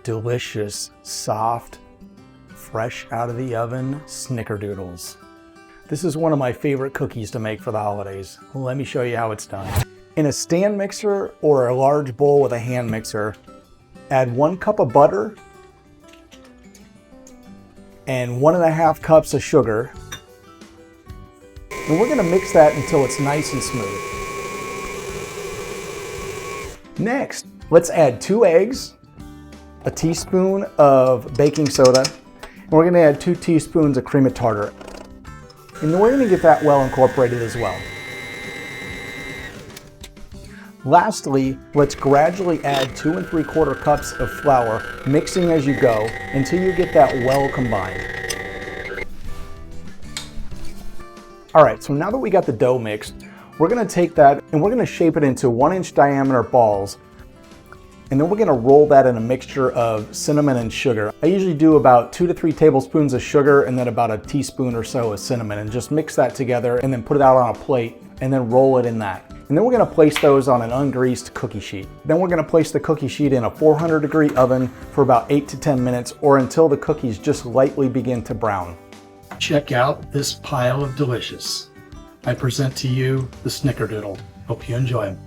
delicious, soft, fresh out of the oven Snickerdoodles. This is one of my favorite cookies to make for the holidays. Let me show you how it's done. In a stand mixer or a large bowl with a hand mixer, add 1 cup of butter and 1.5 cups of sugar. And we're gonna mix that until it's nice and smooth. Next, let's add 2 eggs, a teaspoon of baking soda, and we're gonna add 2 teaspoons of cream of tartar. And we're gonna get that well incorporated as well. Lastly, let's gradually add 2 3/4 cups of flour, mixing as you go until you get that well combined. All right, so now that we got the dough mixed, we're gonna take that and we're gonna shape it into 1-inch diameter balls. And then we're gonna roll that in a mixture of cinnamon and sugar. I usually do about 2 to 3 tablespoons of sugar and then about a teaspoon or so of cinnamon, and just mix that together and then put it out on a plate and then roll it in that. And then we're gonna place those on an ungreased cookie sheet. Then we're gonna place the cookie sheet in a 400-degree oven for about 8 to 10 minutes or until the cookies just lightly begin to brown. Check out this pile of delicious. I present to you the Snickerdoodle. Hope you enjoy them.